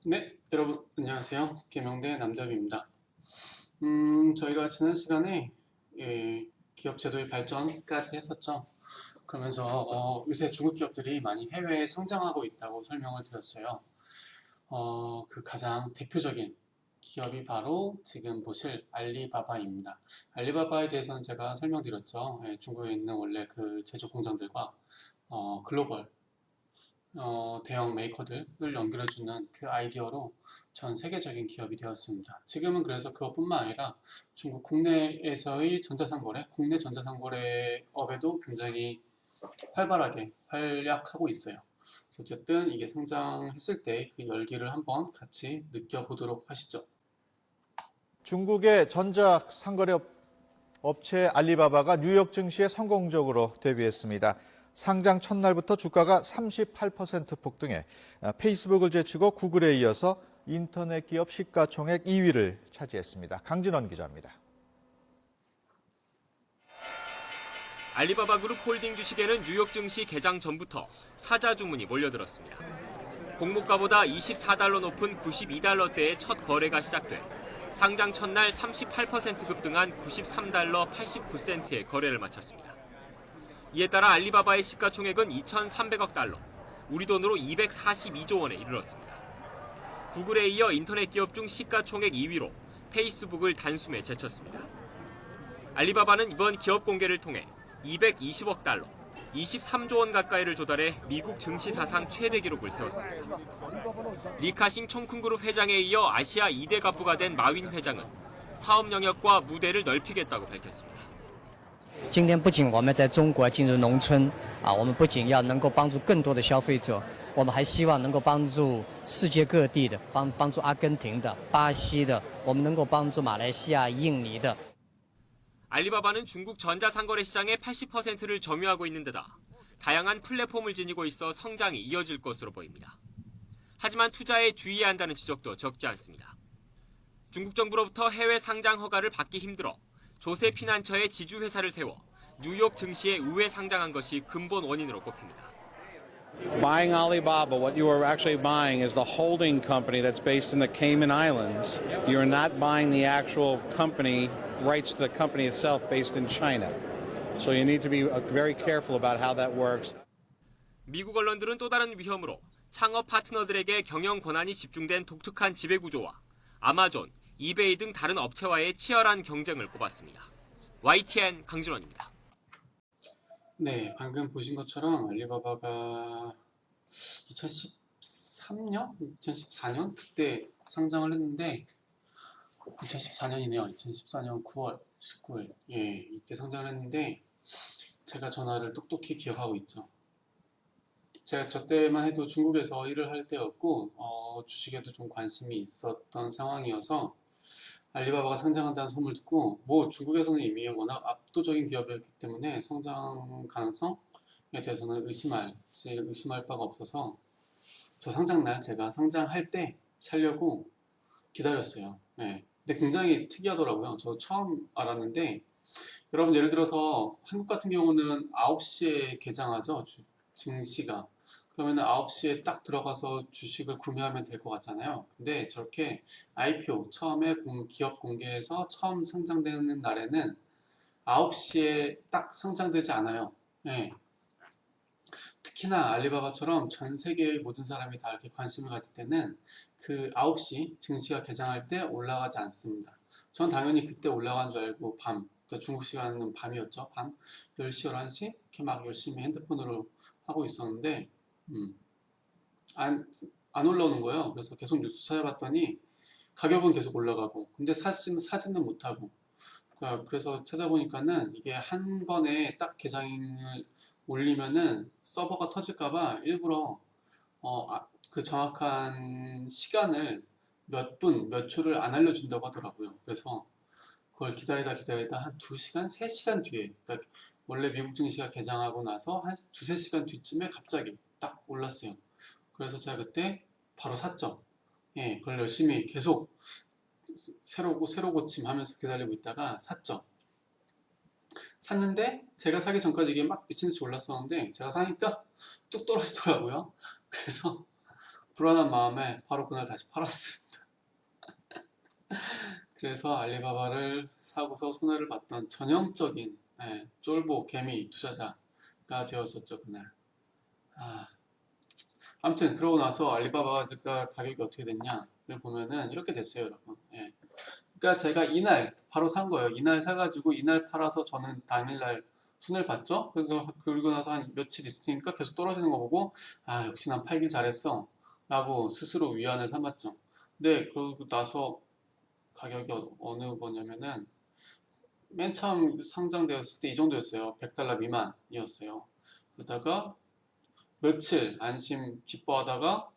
네, 여러분 안녕하세요. 계명대 남대엽입니다. 저희가 지난 시간에 기업 제도의 발전까지 했었죠. 그러면서 요새 중국 기업들이 많이 해외에 상장하고 있다고 설명을 드렸어요. 그 가장 대표적인 기업이 바로 지금 보실 알리바바입니다. 알리바바에 대해서는 제가 설명드렸죠. 중국에 있는 원래 그 제조 공장들과 글로벌 대형 메이커들을 연결해주는 그 아이디어로 전 세계적인 기업이 되었습니다. 지금은 그래서 그것뿐만 아니라 중국 국내에서의 전자상거래, 국내 전자상거래업에도 굉장히 활발하게 활약하고 있어요. 어쨌든 이게 상장했을 때 그 열기를 한번 같이 느껴보도록 하시죠. 중국의 전자상거래 업체 알리바바가 뉴욕 증시에 성공적으로 데뷔했습니다. 상장 첫날부터 주가가 38% 폭등해 페이스북을 제치고 구글에 이어서 인터넷 기업 시가총액 2위를 차지했습니다. 강진원 기자입니다. 알리바바 그룹 홀딩 주식에는 뉴욕 증시 개장 전부터 사자 주문이 몰려들었습니다. 공모가보다 24달러 높은 92달러대의 첫 거래가 시작돼 상장 첫날 38% 급등한 93달러 89센트의 거래를 마쳤습니다. 이에 따라 알리바바의 시가총액은 2,300억 달러, 우리 돈으로 242조 원에 이르렀습니다. 구글에 이어 인터넷 기업 중 시가총액 2위로 페이스북을 단숨에 제쳤습니다. 알리바바는 이번 기업 공개를 통해 220억 달러, 23조 원 가까이를 조달해 미국 증시 사상 최대 기록을 세웠습니다. 리카싱 총쿤그룹 회장에 이어 아시아 2대 가부가 된 마윈 회장은 사업 영역과 무대를 넓히겠다고 밝혔습니다. 今天不仅我们在中国进入农村我们不仅要能够帮助更多的消费者，我们还希望能够帮助世界各地的，帮助阿根廷的、巴西的，我们能够帮助马来西亚、印尼的。 알리바바는 중국 전자상거래 시장의 80%를 점유하고 있는 데다 다양한 플랫폼을 지니고 있어 성장이 이어질 것으로 보입니다. 하지만 투자에 주의해야 한다는 지적도 적지 않습니다. 중국 정부로부터 해외 상장 허가를 받기 힘들어 조세 피난처에 지주회사를 세워 뉴욕 증시에 우회 상장한 것이 근본 원인으로 꼽힙니다. Buying Alibaba, what you are actually buying is the holding company that's based in the Cayman Islands. You're not buying the actual company, rights to the company itself based in China. So you need to be very careful about how that works. 미국 언론들은 또 다른 위험으로 창업 파트너들에게 경영 권한이 집중된 독특한 지배구조와 아마존, 이베이 등 다른 업체와의 치열한 경쟁을 꼽았습니다. YTN 강준원입니다. 네, 방금 보신 것처럼 알리바바가 2013년? 2014년? 그때 상장을 했는데 2014년이네요. 2014년 9월 19일. 예, 이때 상장을 했는데 제가 전화를 똑똑히 기억하고 있죠. 제가 저 때만 해도 중국에서 일을 할 때였고 주식에도 좀 관심이 있었던 상황이어서 알리바바가 상장한다는 소문을 듣고 중국에서는 이미 워낙 압도적인 기업이었기 때문에 성장 가능성에 대해서는 의심할 바가 없어서 저 상장날 제가 상장할 때 살려고 기다렸어요. 네. 근데 굉장히 특이하더라고요. 저 처음 알았는데 여러분 예를 들어서 한국 같은 경우는 9시에 개장하죠. 증시가. 그러면 9시에 딱 들어가서 주식을 구매하면 될 것 같잖아요. 근데 저렇게 IPO, 처음에 기업 공개해서 처음 상장되는 날에는 9시에 딱 상장되지 않아요. 네. 특히나 알리바바처럼 전 세계의 모든 사람이 다 이렇게 관심을 가질 때는 그 9시 증시가 개장할 때 올라가지 않습니다. 전 당연히 그때 올라간 줄 알고 그러니까 중국 시간은 밤이었죠. 밤 10시, 11시 이렇게 막 열심히 핸드폰으로 하고 있었는데 안 올라오는 거예요. 그래서 계속 뉴스 찾아봤더니 가격은 계속 올라가고 근데 사진은 못하고 그래서 찾아보니까는 이게 한 번에 딱 개장을 올리면은 서버가 터질까봐 일부러 그 정확한 시간을 몇 분, 몇 초를 안 알려준다고 하더라고요. 그래서 그걸 기다리다 한 2시간, 3시간 뒤에 그러니까 원래 미국 증시가 개장하고 나서 한 2~3시간 뒤쯤에 갑자기 딱 올랐어요. 그래서 제가 그때 바로 샀죠. 예, 그걸 열심히 계속 새로 고침 하면서 기다리고 있다가 샀죠. 샀는데 제가 사기 전까지 이게 막 미친듯이 올랐었는데 제가 사니까 뚝 떨어지더라고요. 그래서 불안한 마음에 바로 그날 다시 팔았습니다. 그래서 알리바바를 사고서 손해를 봤던 전형적인 쫄보 개미 투자자가 되었었죠 그날. 아무튼 그러고 나서 알리바바가 가격이 어떻게 됐냐를 보면은 이렇게 됐어요 여러분. 그러니까 제가 이날 바로 산 거예요. 이날 사가지고 이날 팔아서 저는 당일날 손해를 봤죠. 그래서 그리고 나서 한 며칠 있으니까 계속 떨어지는 거 보고 역시 난 팔길 잘했어 라고 스스로 위안을 삼았죠. 근데 그러고 나서 가격이 어느 거냐면은 맨 처음 상장되었을 때 이 정도였어요. 100달러 미만이었어요. 그러다가 며칠 안심 기뻐하다가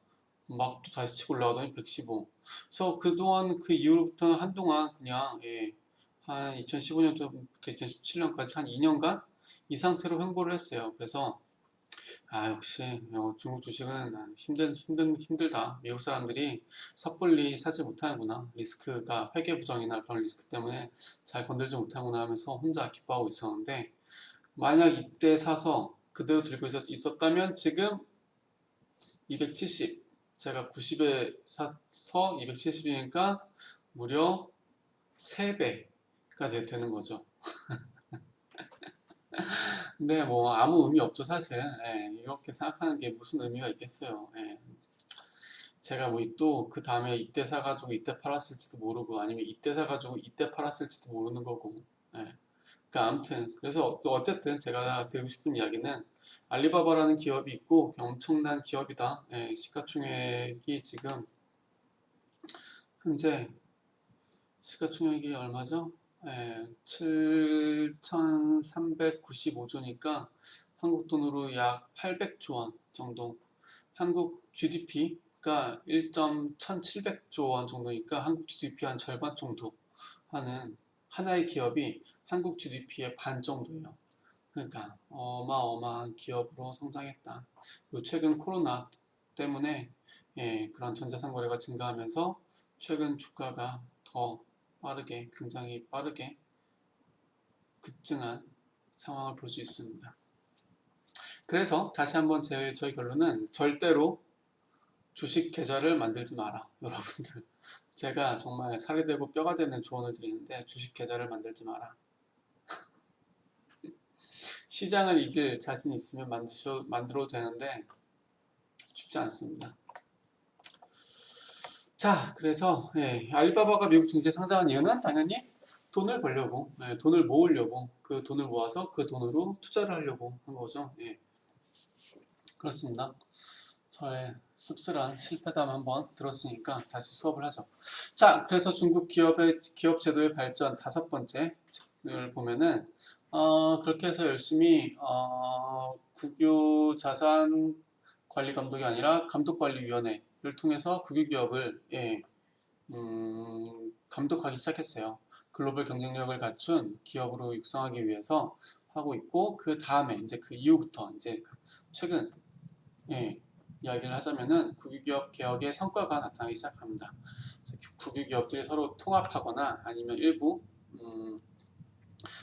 막 또 다시 치고 올라가더니 115. 그래서 그동안 그 이후로부터는 한동안 그냥 한 2015년부터 2017년까지 한 2년간 이 상태로 횡보를 했어요. 그래서 역시 중국 주식은 힘들다. 미국 사람들이 섣불리 사지 못하는구나. 리스크가 회계부정이나 그런 리스크 때문에 잘 건들지 못하는구나 하면서 혼자 기뻐하고 있었는데 만약 이때 사서 그대로 들고 있었다면 지금 270 제가 90에 사서 270이니까 무려 3배가 되는 거죠. 근데 뭐 아무 의미 없죠 사실. 이렇게 생각하는 게 무슨 의미가 있겠어요. 제가 뭐 또 그 다음에 이때 사가지고 이때 팔았을지도 모르고 아니면 이때 사가지고 이때 팔았을지도 모르는 거고. 그러니까 아무튼 그래서 또 어쨌든 제가 드리고 싶은 이야기는 알리바바라는 기업이 있고 엄청난 기업이다. 시가총액이 지금 현재 시가총액이 얼마죠? 7,395조니까 한국 돈으로 약 800조 원 정도. 한국 GDP가 1,700조 원 정도니까 한국 GDP 한 절반 정도 하는 하나의 기업이 한국 GDP의 반 정도예요. 그러니까 어마어마한 기업으로 성장했다. 그리고 최근 코로나 때문에 그런 전자상 거래가 증가하면서 최근 주가가 더 빠르게, 굉장히 빠르게 급증한 상황을 볼 수 있습니다. 그래서 다시 한번 저희 결론은 절대로 주식 계좌를 만들지 마라. 여러분들 제가 정말 살이 되고 뼈가 되는 조언을 드리는데 주식 계좌를 만들지 마라. 시장을 이길 자신 있으면 만들어도 되는데 쉽지 않습니다. 자, 그래서 알리바바가 미국 증시에 상장한 이유는 당연히 돈을 벌려고, 돈을 모으려고, 그 돈을 모아서 그 돈으로 투자를 하려고 한 거죠. 그렇습니다. 저의 씁쓸한 실패담 한번 들었으니까 다시 수업을 하죠. 자, 그래서 중국 기업 제도의 발전 5번째를 보면은 그렇게 해서 열심히 국유 자산 관리 감독이 아니라 감독관리위원회를 통해서 국유 기업을 감독하기 시작했어요. 글로벌 경쟁력을 갖춘 기업으로 육성하기 위해서 하고 있고 그 다음에 이제 그 이후부터 이제 최근 이야기를 하자면은 국유기업 개혁의 성과가 나타나기 시작합니다. 국유기업들이 서로 통합하거나 아니면 일부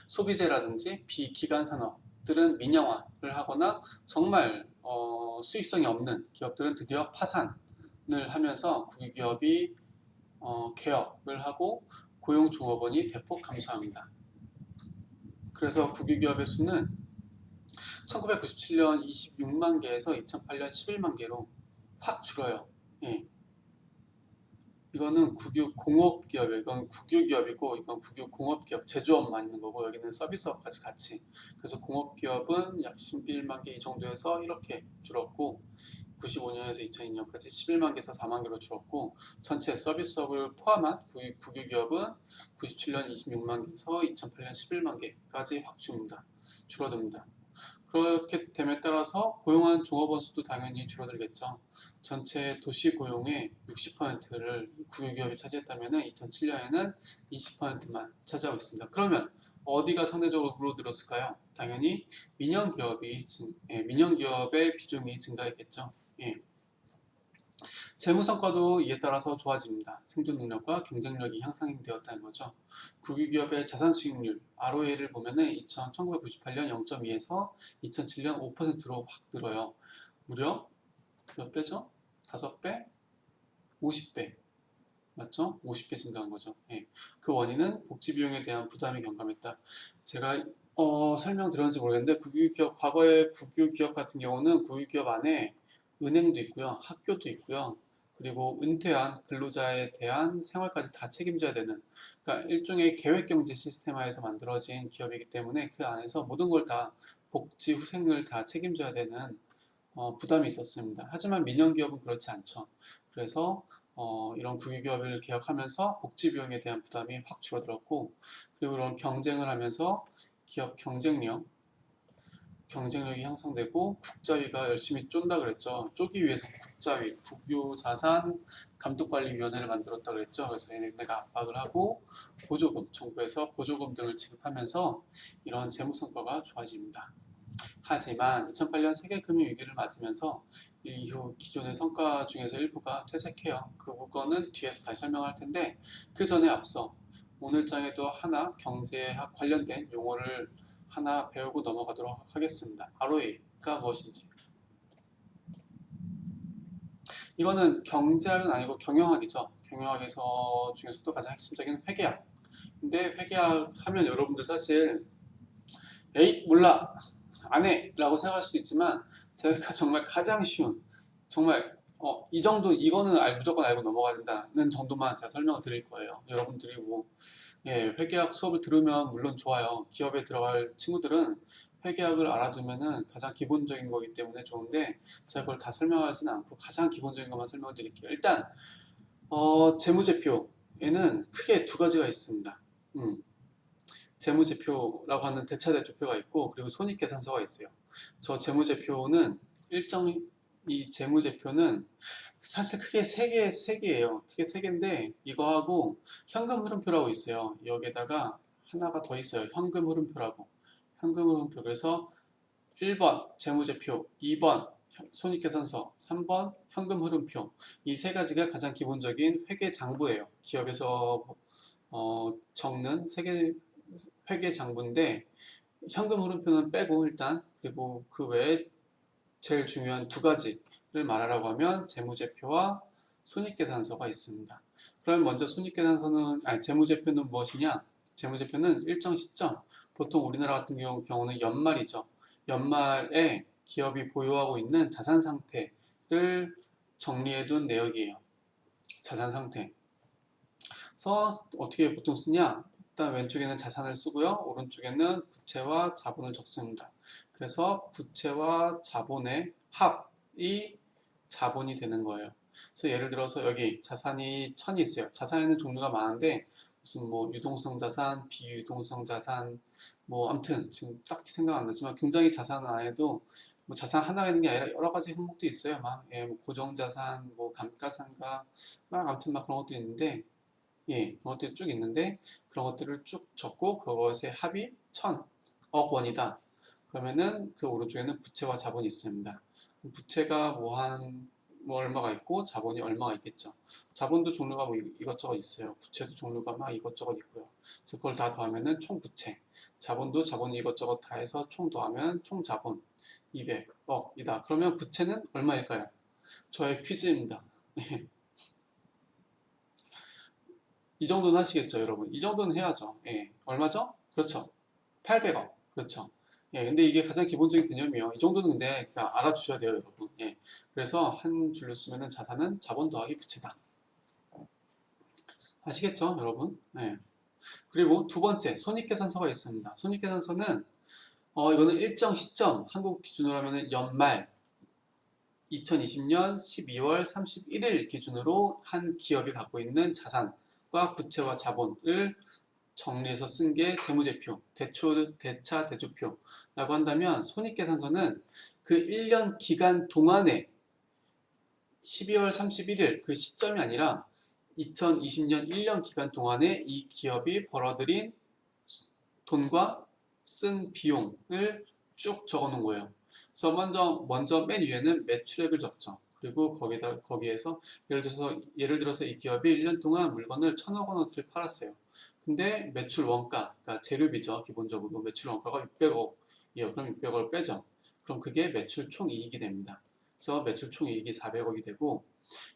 소비재라든지 비기간 산업들은 민영화를 하거나 정말 수익성이 없는 기업들은 드디어 파산을 하면서 국유기업이 개혁을 하고 고용종업원이 대폭 감소합니다. 그래서 국유기업의 수는 1997년 26만 개에서 2008년 11만 개로 확 줄어요. 이거는 국유 공업기업이에요. 이건 국유기업이고 이건 국유 공업기업 제조업만 있는 거고 여기는 서비스업까지 같이. 그래서 공업기업은 약 11만 개 이 정도에서 이렇게 줄었고 95년에서 2002년까지 11만 개에서 4만 개로 줄었고 전체 서비스업을 포함한 국유기업은 97년 26만 개에서 2008년 11만 개까지 확 줄어듭니다. 그렇게 됨에 따라서 고용한 종업원 수도 당연히 줄어들겠죠. 전체 도시 고용의 60%를 국유기업이 차지했다면 2007년에는 20%만 차지하고 있습니다. 그러면 어디가 상대적으로 늘었을까요? 당연히 민영기업의 비중이 증가했겠죠. 재무성과도 이에 따라서 좋아집니다. 생존 능력과 경쟁력이 향상되었다는 거죠. 국유기업의 자산수익률 ROA를 보면은 1998년 0.2에서 2007년 5%로 확 늘어요. 무려 몇 배죠? 5배, 50배. 맞죠? 50배 증가한 거죠. 예. 그 원인은 복지 비용에 대한 부담이 경감했다. 제가 설명드렸는지 모르겠는데 국유기업, 과거의 국유기업 같은 경우는 국유기업 안에 은행도 있고요, 학교도 있고요, 그리고 은퇴한 근로자에 대한 생활까지 다 책임져야 되는, 그러니까 일종의 계획경제 시스템화에서 만들어진 기업이기 때문에 그 안에서 모든 걸 다 복지 후생을 다 책임져야 되는 부담이 있었습니다. 하지만 민영기업은 그렇지 않죠. 그래서 이런 국유기업을 개혁하면서 복지 비용에 대한 부담이 확 줄어들었고, 그리고 이런 경쟁을 하면서 기업 경쟁력이 향상되고 국자위가 열심히 쫀다 그랬죠. 쪼기 위해서 국자위, 국유자산 감독관리위원회를 만들었다 그랬죠. 그래서 얘네가 압박을 하고 보조금, 정부에서 보조금 등을 지급하면서 이런 재무 성과가 좋아집니다. 하지만 2008년 세계금융위기를 맞으면서 이후 기존의 성과 중에서 일부가 퇴색해요. 그 거는 뒤에서 다시 설명할 텐데 그 전에 앞서 오늘 장에도 하나 경제학 관련된 용어를 하나 배우고 넘어가도록 하겠습니다. ROE가 무엇인지. 이거는 경제학은 아니고 경영학이죠. 경영학에서 중에서도 가장 핵심적인 회계학. 근데 회계학 하면 여러분들 사실 에이 몰라 안 해 라고 생각할 수도 있지만 제가 정말 가장 쉬운 정말 이 정도 이거는 무조건 알고 넘어가야 된다는 정도만 제가 설명을 드릴 거예요. 여러분들이 뭐 회계학 수업을 들으면 물론 좋아요. 기업에 들어갈 친구들은 회계학을 알아두면은 가장 기본적인 거기 때문에 좋은데 제가 그걸 다 설명하지는 않고 가장 기본적인 것만 설명을 드릴게요. 일단 재무제표에는 크게 두 가지가 있습니다. 재무제표라고 하는 대차대조표가 있고 그리고 손익계산서가 있어요. 저 재무제표는 이 재무제표는 사실 크게 세 개예요. 크게 세 개인데 이거하고 현금흐름표라고 있어요. 여기에다가 하나가 더 있어요. 현금흐름표라고. 현금흐름표. 그래서 1번 재무제표, 2번 손익계산서, 3번 현금흐름표. 이 세 가지가 가장 기본적인 회계장부예요. 기업에서 적는 회계장부인데 현금 흐름표는 빼고 일단 그리고 그 외에 제일 중요한 두 가지를 말하라고 하면 재무제표와 손익계산서가 있습니다. 그럼 먼저 재무제표는 무엇이냐? 재무제표는 일정 시점, 보통 우리나라 같은 경우는 연말이죠. 연말에 기업이 보유하고 있는 자산 상태를 정리해둔 내역이에요. 자산 상태. 그래서 어떻게 보통 쓰냐? 일단 왼쪽에는 자산을 쓰고요. 오른쪽에는 부채와 자본을 적습니다. 그래서 부채와 자본의 합이 자본이 되는 거예요. 그래서 예를 들어서 여기 자산이 1000이 있어요. 자산에는 종류가 많은데 무슨 뭐 유동성 자산, 비유동성 자산, 뭐 아무튼 지금 딱히 생각 안 나지만 굉장히 자산 안에도 뭐 자산 하나가 있는 게 아니라 여러 가지 항목도 있어요. 뭐 고정자산, 뭐 감가상각, 아무튼 막 그런 것도 있는데 그런 것들이 쭉 있는데 그런 것들을 쭉 적고 그것의 합이 1000억 원이다. 그러면은 그 오른쪽에는 부채와 자본이 있습니다. 부채가 뭐 얼마가 있고 자본이 얼마가 있겠죠. 자본도 종류가 뭐 이것저것 있어요. 부채도 종류가 막 이것저것 있고요. 그래서 그걸 다 더하면은 총 부채. 자본도 자본이 이것저것 다 해서 총 더하면 총 자본 200억이다. 그러면 부채는 얼마일까요? 저의 퀴즈입니다. 이 정도는 하시겠죠, 여러분? 이 정도는 해야죠. 얼마죠? 그렇죠. 800억. 그렇죠. 근데 이게 가장 기본적인 개념이에요. 이 정도는 근데 알아주셔야 돼요, 여러분. 그래서 한 줄로 쓰면은 자산은 자본 더하기 부채다. 아시겠죠, 여러분? 그리고 두 번째, 손익계산서가 있습니다. 손익계산서는 이거는 일정 시점, 한국 기준으로 하면은 연말 2020년 12월 31일 기준으로 한 기업이 갖고 있는 자산과 부채와 자본을 정리해서 쓴 게 재무제표, 대차 대조표라고 한다면 손익계산서는 그 1년 기간 동안에 12월 31일 그 시점이 아니라 2020년 1년 기간 동안에 이 기업이 벌어들인 돈과 쓴 비용을 쭉 적어 놓은 거예요. 그래서 먼저 맨 위에는 매출액을 적죠. 그리고 거기에서 예를 들어서 이 기업이 1년 동안 물건을 1000억 원어치를 팔았어요. 근데 매출 원가, 그러니까 재료비죠. 기본적으로 매출 원가가 600억이에요. 그럼 600억을 빼죠. 그럼 그게 매출 총 이익이 됩니다. 그래서 매출 총이익이 400억이 되고,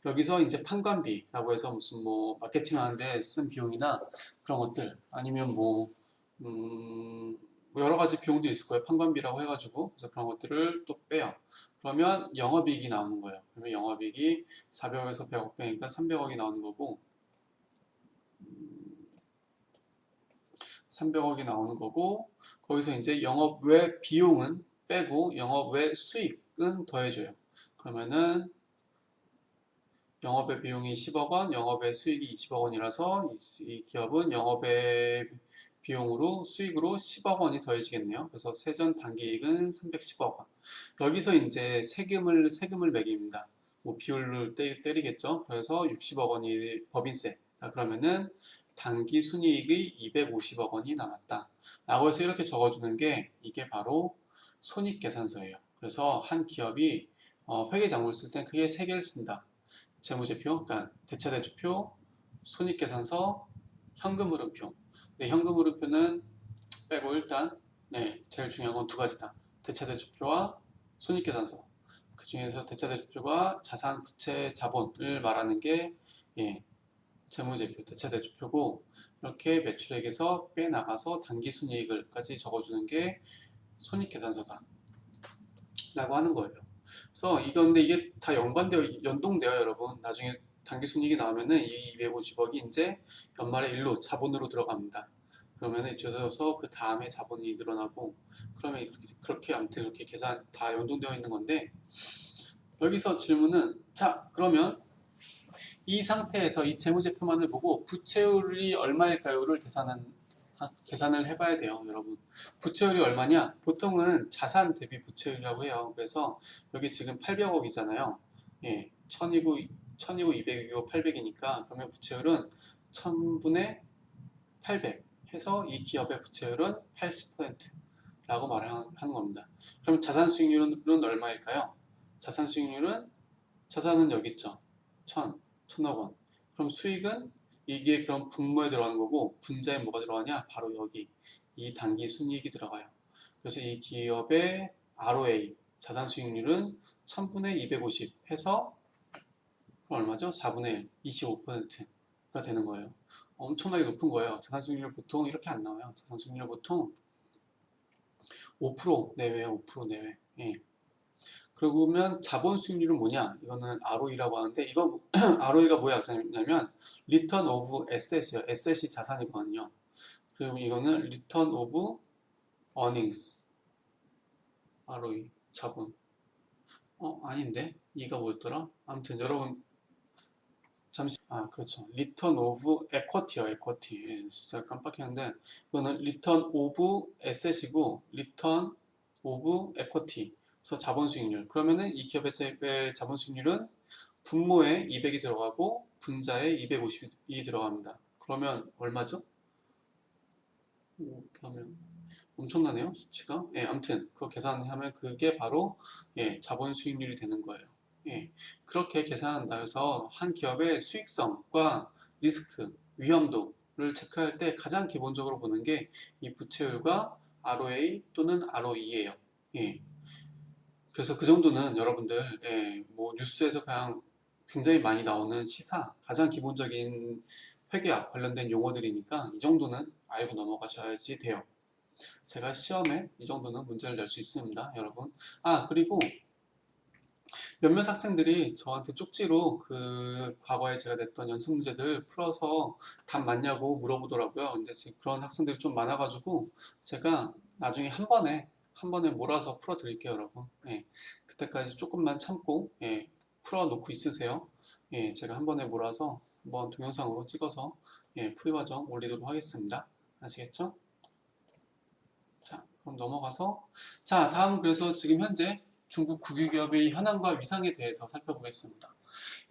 여기서 이제 판관비라고 해서 무슨 뭐 마케팅 하는데 쓴 비용이나 그런 것들, 아니면 뭐 여러 가지 비용도 있을 거예요. 판관비라고 해가지고. 그래서 그런 것들을 또 빼요. 그러면 영업이익이 나오는 거예요. 그러면 영업이익이 400억에서 100억 빼니까 300억이 나오는 거고, 300억이 나오는 거고, 거기서 이제 영업 외 비용은 빼고 영업 외 수익은 더해줘요. 그러면은 영업의 비용이 10억 원, 영업의 수익이 20억 원이라서 이 기업은 영업의 비용으로 수익으로 10억 원이 더해지겠네요. 그래서 세전 단기이익은 310억 원. 여기서 이제 세금을 매깁니다. 뭐 비율을 때리겠죠. 그래서 60억 원이 법인세. 그러면은 단기 순이익의 250억 원이 남았다. 라고 해서 이렇게 적어주는 게 이게 바로 손익계산서예요. 그래서 한 기업이 회계장부를 쓸 땐 크게 세 개를 쓴다. 재무제표, 그러니까 대차대조표, 손익계산서, 현금흐름표. 네, 현금흐름표는 빼고 일단 제일 중요한 건 두 가지다. 대차대조표와 손익계산서. 그 중에서 대차대조표가 자산, 부채, 자본을 말하는 게 재무제표, 대차대조표고, 이렇게 매출액에서 빼나가서 단기순이익을까지 적어주는 게 손익계산서다 라고 하는 거예요. 그래서 근데 이게 다 연동되어 여러분. 나중에 단기순이익이 나오면은 이 250억이 이제 연말에 일로 자본으로 들어갑니다. 그러면은 이쪽에서 그 다음에 자본이 늘어나고, 그러면 그렇게 아무튼 이렇게 계산 다 연동되어 있는 건데, 여기서 질문은, 자, 그러면 이 상태에서 이 재무제표만을 보고 부채율이 얼마일까요를 계산을 해봐야 돼요, 여러분. 부채율이 얼마냐? 보통은 자산 대비 부채율이라고 해요. 그래서 여기 지금 800억이잖아요. 1000이고 200이고 800이니까, 그러면 부채율은 1000분의 800 해서 이 기업의 부채율은 80%라고 말을 하는 겁니다. 그럼 자산 수익률은 얼마일까요? 자산은 여기 있죠. 1000억 원. 그럼 수익은 이게 그럼 분모에 들어가는 거고, 분자에 뭐가 들어가냐? 바로 여기 이 단기 순이익이 들어가요. 그래서 이 기업의 ROA 자산 수익률은 1000분의 250 해서 얼마죠? 4분의 1, 25%가 되는 거예요. 엄청나게 높은 거예요. 자산 수익률 보통 이렇게 안 나와요. 자산 수익률 보통 5% 내외예요. 5% 내외. 그러면 자본 수익률은 뭐냐? 이거는 ROE라고 하는데, 이거 ROE가 뭐야? 냐면 Return of Asset이요. Asset이 자산이거든요. 그리고 이거는 Return of Earnings. ROE 자본. 아닌데? 이가 뭐였더라? 아무튼 여러분 잠시 그렇죠. Return of Equity요. Equity. 제가 깜빡했는데, 이거는 Return of Asset이고 Return of Equity. 그래서 자본 수익률. 그러면은 이 기업의 자본 수익률은 분모에 200이 들어가고 분자에 250이 들어갑니다. 그러면 얼마죠? 그러면 엄청나네요, 수치가. 아무튼 그거 계산하면 그게 바로 자본 수익률이 되는 거예요. 그렇게 계산한다. 그래서 한 기업의 수익성과 리스크, 위험도를 체크할 때 가장 기본적으로 보는 게 이 부채율과 ROA 또는 ROE예요. 그래서 그 정도는 여러분들 뭐 뉴스에서 그냥 굉장히 많이 나오는 시사, 가장 기본적인 회계학 관련된 용어들이니까 이 정도는 알고 넘어가셔야지 돼요. 제가 시험에 이 정도는 문제를 낼 수 있습니다, 여러분. 그리고 몇몇 학생들이 저한테 쪽지로 그 과거에 제가 냈던 연습 문제들 풀어서 답 맞냐고 물어보더라고요. 근데 지금 그런 학생들이 좀 많아가지고 제가 나중에 한 번에 몰아서 풀어 드릴게요, 여러분. 그때까지 조금만 참고 풀어 놓고 있으세요. 제가 한 번에 몰아서 한번 동영상으로 찍어서 풀이 과정 올리도록 하겠습니다. 아시겠죠? 자, 그럼 넘어가서, 자, 다음은 그래서 지금 현재 중국 국유기업의 현황과 위상에 대해서 살펴보겠습니다.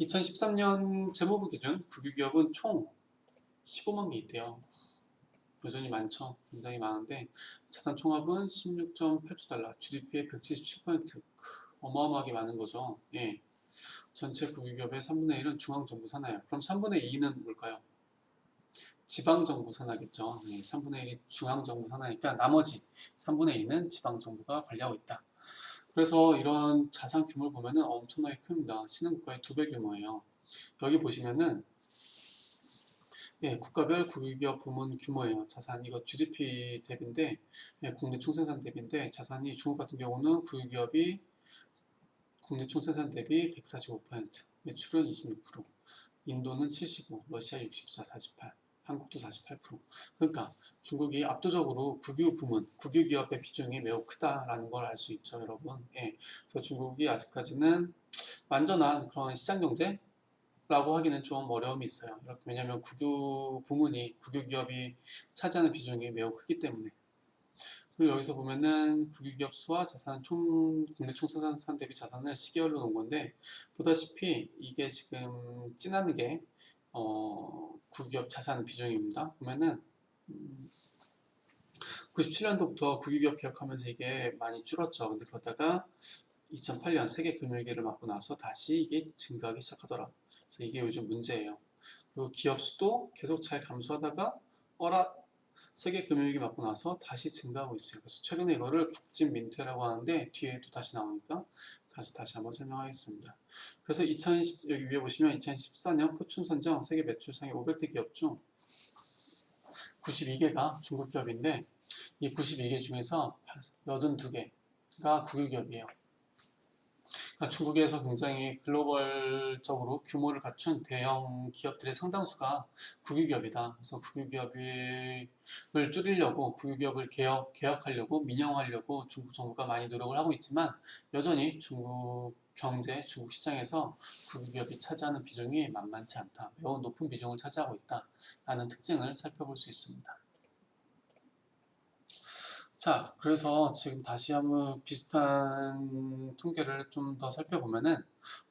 2013년 재무부 기준 국유기업은 총 15만 개 있대요. 여전히 많죠. 굉장히 많은데, 자산 총합은 16.8조 달러, GDP의 177%, 어마어마하게 많은 거죠. 전체 국유기업의 3분의 1은 중앙정부 산하예요. 그럼 3분의 2는 뭘까요? 지방정부 산하겠죠. 3분의 1이 중앙정부 산하니까 나머지 3분의 2는 지방정부가 관리하고 있다. 그래서 이런 자산 규모를 보면은 엄청나게 큽니다. 신흥국가의 2배 규모예요. 여기 보시면은 예, 국가별 국유기업 부문 규모예요. 자산 이거 GDP 대비인데 예, 국내 총생산 대비인데 자산이 중국 같은 경우는 국유기업이 국내 총생산 대비 145%, 매출은 26%, 인도는 75, 러시아 64, 48, 한국도 48%. 그러니까 중국이 압도적으로 국유 부문, 국유 기업의 비중이 매우 크다라는 걸 알 수 있죠, 여러분. 예. 그래서 중국이 아직까지는 완전한 그런 시장 경제라고 하기는 좀 어려움이 있어요. 이렇게 왜냐하면 국유 부문이 국유 기업이 차지하는 비중이 매우 크기 때문에. 그리고 여기서 보면은 국유기업 수와 자산 국내 총생산 대비 자산을 시계열로 놓은 건데 보다시피 이게 지금 진한 게 국유기업 자산 비중입니다. 보면은 97년도부터 국유기업 개혁하면서 이게 많이 줄었죠. 근데 그러다가 2008년 세계 금융위기를 맞고 나서 다시 이게 증가하기 시작하더라. 그래서 이게 요즘 문제예요. 그리고 기업 수도 계속 잘 감소하다가 세계 금융위기 맞고 나서 다시 증가하고 있어요. 그래서 최근에 이거를 국진 민퇴라고 하는데 뒤에 또 다시 나오니까 가서 다시 한번 설명하겠습니다. 그래서 여기 위에 보시면 2014년 포춘 선정 세계 매출 상위 500대 기업 중 92개가 중국 기업인데 이 92개 중에서 82개가 국유 기업이에요. 그러니까 중국에서 굉장히 글로벌적으로 규모를 갖춘 대형 기업들의 상당수가 국유기업이다. 그래서 국유기업을 줄이려고 국유기업을 개혁하려고 민영화하려고 중국 정부가 많이 노력을 하고 있지만 여전히 중국 경제, 중국 시장에서 국유기업이 차지하는 비중이 만만치 않다. 매우 높은 비중을 차지하고 있다라는 특징을 살펴볼 수 있습니다. 자, 그래서 지금 다시 한번 비슷한 통계를 좀 더 살펴보면은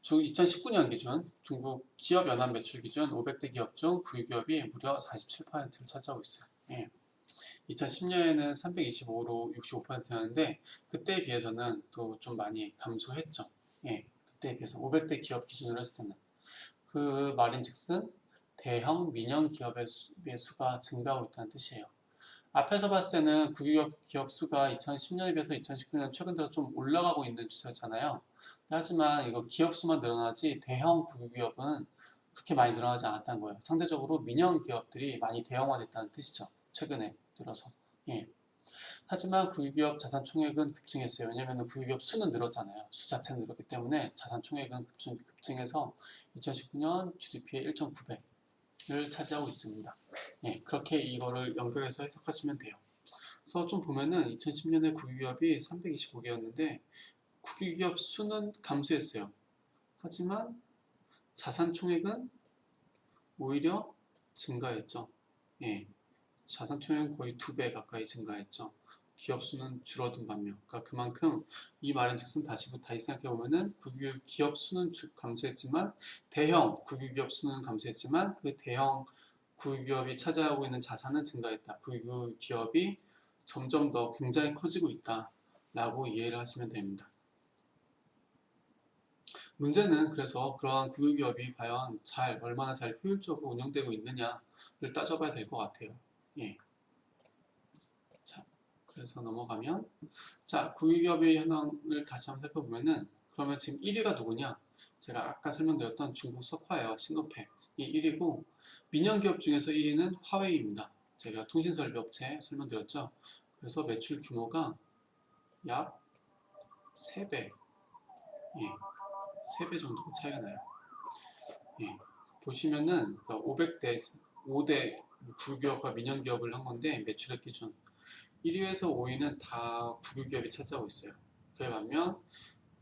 2019년 기준 중국 기업 연합 매출 기준 500대 기업 중 국유기업이 무려 47%를 차지하고 있어요. 예. 2010년에는 325로 65%였는데 그때에 비해서는 또 좀 많이 감소했죠. 예. 그때에 비해서 500대 기업 기준으로 했을 때는 그 말인즉슨 대형 민영 기업의 수가 증가하고 있다는 뜻이에요. 앞에서 봤을 때는 국유기업 기업 수가 2010년에 비해서 2019년 최근 들어 좀 올라가고 있는 추세였잖아요. 하지만 이거 기업 수만 늘어나지 대형 국유기업은 그렇게 많이 늘어나지 않았다는 거예요. 상대적으로 민영 기업들이 많이 대형화됐다는 뜻이죠. 최근에 들어서. 예. 하지만 국유기업 자산 총액은 급증했어요. 왜냐하면 국유기업 수는 늘었잖아요. 수 자체는 늘었기 때문에 자산 총액은 급증해서 2019년 GDP의 1.9배를 차지하고 있습니다. 예, 그렇게 이거를 연결해서 해석하시면 돼요. 그래서 좀 보면은 2010년에 국유기업이 325개였는데 국유기업 수는 감소했어요. 하지만 자산 총액은 오히려 증가했죠. 예, 자산 총액은 거의 2배 가까이 증가했죠. 기업 수는 줄어든 반면, 그러니까 그만큼 이 말인즉슨 다시 생각해 보면은 국유 기업 수는 감소했지만 대형 국유기업 수는 감소했지만 그 대형 국유기업이 차지하고 있는 자산은 증가했다. 국유기업이 점점 더 굉장히 커지고 있다라고 이해를 하시면 됩니다. 문제는 그래서 그러한 국유기업이 과연 얼마나 잘 효율적으로 운영되고 있느냐를 따져봐야 될 것 같아요. 예. 자, 그래서 넘어가면 자, 국유기업의 현황을 다시 한번 살펴보면은 그러면 지금 1위가 누구냐? 제가 아까 설명드렸던 중국 석화예요. 신노페. 이 1위고 민영기업 중에서 1위는 화웨이입니다. 제가 통신설비업체 설명드렸죠. 그래서 매출 규모가 약 3배, 예, 3배 정도가 차이가 나요. 예, 보시면은 500대 5대 국유기업과 민영기업을 한 건데 매출액 기준 1위에서 5위는 다 국유기업이 차지하고 있어요. 그에 반면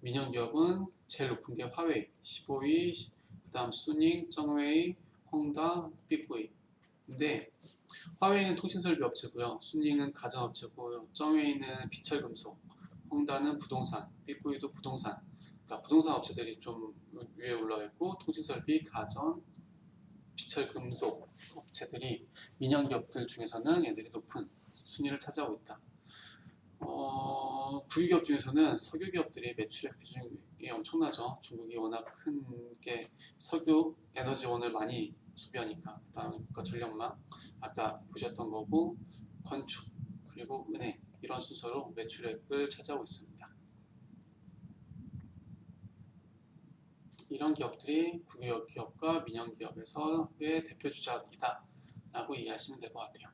민영기업은 제일 높은 게 화웨이 15위, 그 다음 수닝, 정웨이, 홍다, 삐꾸이. 근데 화웨이는 통신설비 업체고요, 수닝은 가전업체고요, 정웨이는 비철금속, 홍다는 부동산, 삐꾸이도 부동산. 그러니까 부동산 업체들이 좀 위에 올라와 있고 통신설비, 가전, 비철금속 업체들이 민영기업들 중에서는 얘들이 높은 순위를 차지하고 있다. 국유기업 중에서는 석유기업들이 매출액 비중이 엄청나죠. 중국이 워낙 큰 게 석유, 에너지원을 많이 소비하니까. 그 다음에 국가전력망, 아까 보셨던 거고, 건축, 그리고 은행 이런 순서로 매출액을 차지하고 있습니다. 이런 기업들이 국유기업 기업과 민영 기업에서의 대표 주자이다 라고 이해하시면 될 것 같아요.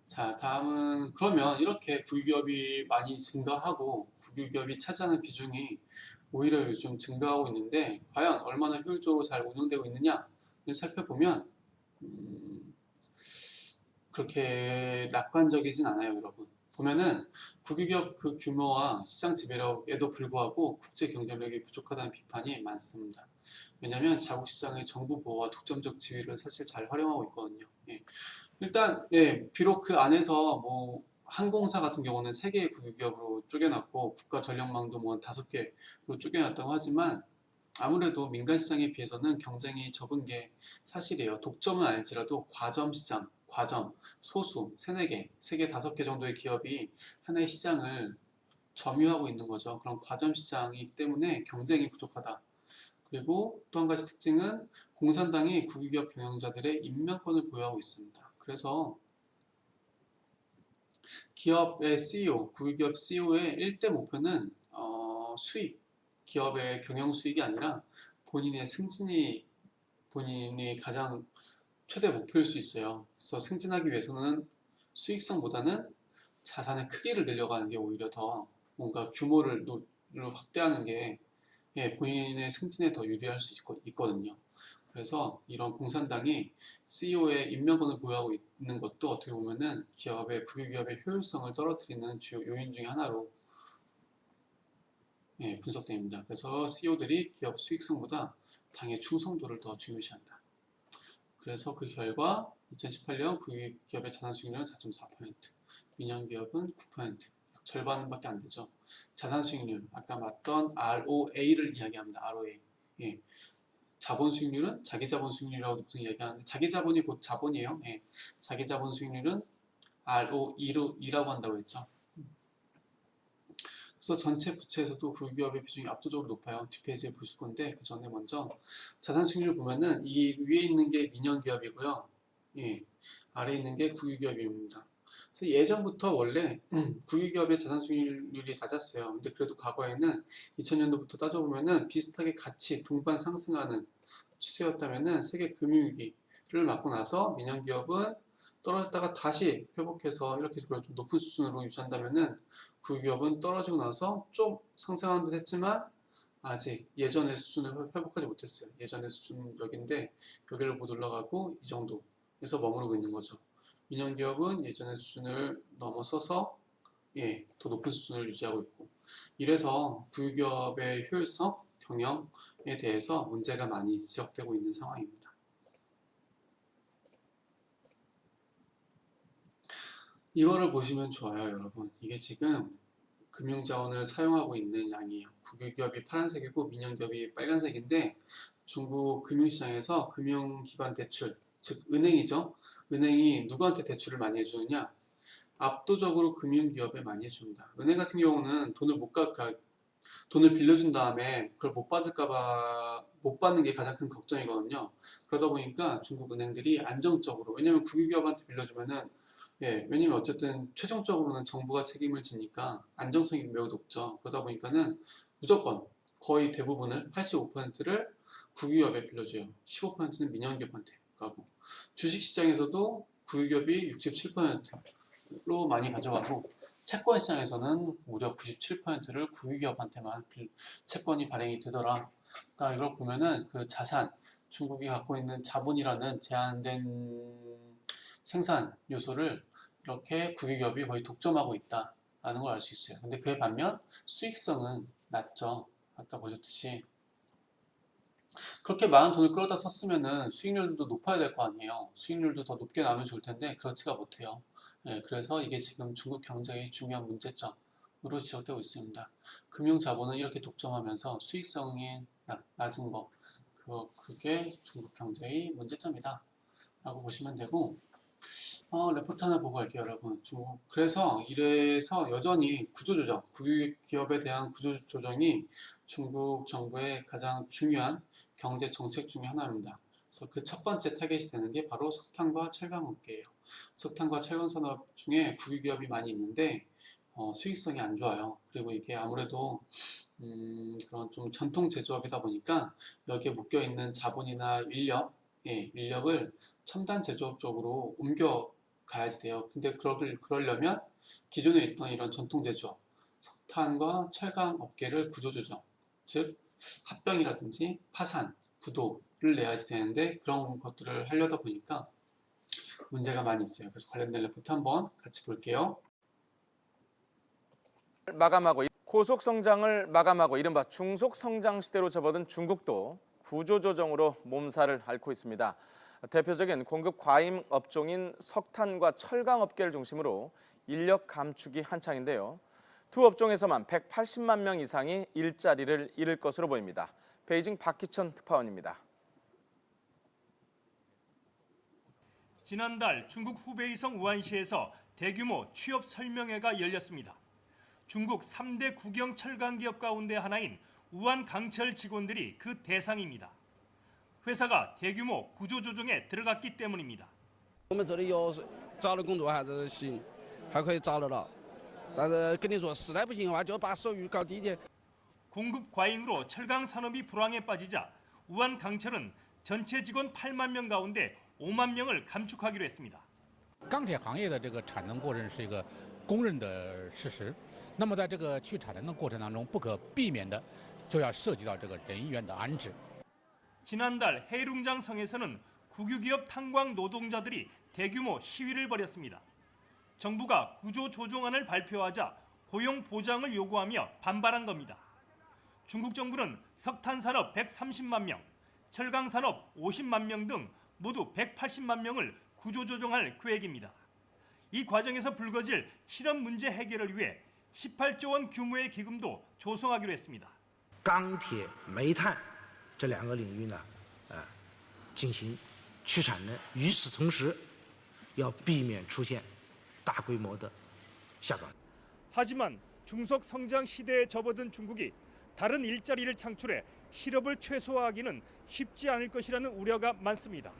자, 다음은 그러면 이렇게 국유기업이 많이 증가하고 국유기업이 차지하는 비중이 오히려 요즘 증가하고 있는데 과연 얼마나 효율적으로 잘 운영되고 있느냐를 살펴보면 그렇게 낙관적이진 않아요, 여러분. 보면은 국유기업 그 규모와 시장 지배력에도 불구하고 국제 경쟁력이 부족하다는 비판이 많습니다. 왜냐하면 자국 시장의 정부 보호와 독점적 지위를 사실 잘 활용하고 있거든요. 예. 일단 비록 그 안에서 뭐 항공사 같은 경우는 3개의 국유기업으로 쪼개놨고 국가 전력망도 뭐 5개로 쪼개놨다고 하지만 아무래도 민간 시장에 비해서는 경쟁이 적은 게 사실이에요. 독점은 아닐지라도 과점 시장, 과점, 소수, 3-4개, 3개, 5개 정도의 기업이 하나의 시장을 점유하고 있는 거죠. 그런 과점 시장이기 때문에 경쟁이 부족하다. 그리고 또 한 가지 특징은 공산당이 국유기업 경영자들의 임명권을 보유하고 있습니다. 그래서 기업의 CEO, 국유기업 CEO의 1대 목표는 수익, 기업의 경영 수익이 아니라 본인의 승진이 본인이 가장 최대 목표일 수 있어요. 그래서 승진하기 위해서는 수익성보다는 자산의 크기를 늘려가는 게 오히려 더 뭔가 규모를 확대하는 게 본인의 승진에 더 유리할 수 있거든요. 그래서 이런 공산당이 CEO의 임명권을 보유하고 있는 것도 어떻게 보면은 국유기업의 효율성을 떨어뜨리는 주요 요인 중에 하나로 분석됩니다. 그래서 CEO들이 기업 수익성보다 당의 충성도를 더 중요시한다. 그래서 그 결과 2018년 국유기업의 자산수익률은 4.4%, 민영기업은 9%, 절반밖에 안 되죠. 자산수익률, 아까 봤던 ROA를 이야기합니다. ROA. 자본수익률은 자기자본수익률이라고 보통 이야기하는데 자기자본이 곧 자본이에요. 자기자본수익률은 ROE라고 한다고 했죠. 그래서 전체 부채에서도 국유기업의 비중이 압도적으로 높아요. 뒷페이지에 보실 건데 그 전에 먼저 자산수익률 보면은 이 위에 있는 게 민영기업이고요. 아래에 있는 게 국유기업입니다. 그래서 예전부터 원래 국유기업의 자산수익률이 낮았어요. 근데 그래도 과거에는 2000년도부터 따져보면은 비슷하게 같이 동반 상승하는 추세였다면은 세계 금융위기를 맞고 나서 민영기업은 떨어졌다가 다시 회복해서 이렇게 좀 높은 수준으로 유지한다면은 국유기업은 떨어지고 나서 좀 상승하는 듯 했지만 아직 예전의 수준을 회복하지 못했어요. 예전의 수준 여기인데 여기를 못 올라가고 이 정도에서 머무르고 있는 거죠. 민영기업은 예전의 수준을 넘어서서 더 높은 수준을 유지하고 있고 이래서 국유기업의 효율성, 경영에 대해서 문제가 많이 지적되고 있는 상황입니다. 이거를 보시면 좋아요, 여러분. 이게 지금 금융자원을 사용하고 있는 양이에요. 국유기업이 파란색이고 민영기업이 빨간색인데 중국 금융시장에서 금융기관 대출, 즉 은행이죠. 은행이 누구한테 대출을 많이 해주느냐? 압도적으로 금융기업에 많이 해줍니다. 은행 같은 경우는 돈을 빌려준 다음에 그걸 못 받는 게 가장 큰 걱정이거든요. 그러다 보니까 중국 은행들이 안정적으로, 왜냐면 국유기업한테 빌려주면은 왜냐면 어쨌든 최종적으로는 정부가 책임을 지니까 안정성이 매우 높죠. 그러다 보니까는 무조건 거의 대부분을 85%를 국유기업에 빌려줘요. 15%는 민영기업한테 가고 주식시장에서도 국유기업이 67%로 많이 가져가고 채권 시장에서는 무려 97%를 국유기업한테만 채권이 발행이 되더라. 그러니까 이걸 보면은 그 자산, 중국이 갖고 있는 자본이라는 제한된 생산 요소를 이렇게 국유기업이 거의 독점하고 있다라는 걸 알 수 있어요. 근데 그에 반면 수익성은 낮죠. 아까 보셨듯이 그렇게 많은 돈을 끌어다 썼으면은 수익률도 높아야 될 거 아니에요. 수익률도 더 높게 나오면 좋을 텐데 그렇지가 못해요. 그래서 이게 지금 중국 경제의 중요한 문제점으로 지적되고 있습니다. 금융자본은 이렇게 독점하면서 수익성이 낮은 거, 그게 중국 경제의 문제점이다 라고 보시면 되고 레포트 하나 보고 갈게요, 여러분. 그래서 이래서 여전히 구조조정, 국유기업에 대한 구조조정이 중국 정부의 가장 중요한 경제 정책 중에 하나입니다. 그래서 그 첫 번째 타겟이 되는 게 바로 석탄과 철강 업계예요. 석탄과 철강 산업 중에 국유기업이 많이 있는데 수익성이 안 좋아요. 그리고 이게 아무래도 그런 좀 전통 제조업이다 보니까 여기에 묶여 있는 자본이나 인력을 첨단 제조업 쪽으로 옮겨 가야지 돼요. 근데 그러려면 기존에 있던 이런 전통 제조업, 석탄과 철강 업계를 구조조정, 즉 합병이라든지 파산, 부도를 내야지 되는데 그런 것들을 하려다 보니까 문제가 많이 있어요. 그래서 관련된 레포트 한번 같이 볼게요. 마감하고 고속 성장을 마감하고 이른바 중속 성장 시대로 접어든 중국도 구조조정으로 몸살을 앓고 있습니다. 대표적인 공급 과임 업종인 석탄과 철강 업계를 중심으로 인력 감축이 한창인데요. 두 업종에서만 180만 명 이상이 일자리를 잃을 것으로 보입니다. 베이징 박희천 특파원입니다. 지난달 중국 후베이성 우안시에서 대규모 취업 설명회가 열렸습니다. 중국 3대 국영 철강 기업 가운데 하나인 우안강철 직원들이 그 대상입니다. 회사가 대규모 구조조정에 들어갔기 때문입니다. 我们这里要找的工作还是行，还可以找得到。但是跟你说，实在不行的话，就把收入搞低点。 공급 과잉으로 철강 산업이 불황에 빠지자 우안강철은 전체 직원 8만 명 가운데 5만 명을 감축하기로 했습니다. 钢铁行业的这个产能过剩是一个公认的事实。那么在这个去产能的过程当中，不可避免的就要涉及到这个人员的安置。 지난달 해룽장성에서는 국유기업 탄광 노동자들이 대규모 시위를 벌였습니다. 정부가 구조조정안을 발표하자 고용 보장을 요구하며 반발한 겁니다. 중국 정부는 석탄산업 130만 명, 철강산업 50만 명 등 모두 180만 명을 구조조정할 계획입니다. 이 과정에서 불거질 실업 문제 해결을 위해 18조 원 규모의 기금도 조성하기로 했습니다. 钢铁、煤炭这两个领域呢，进行去产能。与此同时，要避免出现大规模的下岗。 하지만 중속 성장 시대에 접어든 중국이 다른 일자리를 창출해 실업을 최소화하기는 쉽지 않을 것이라는 우려가 많습니다.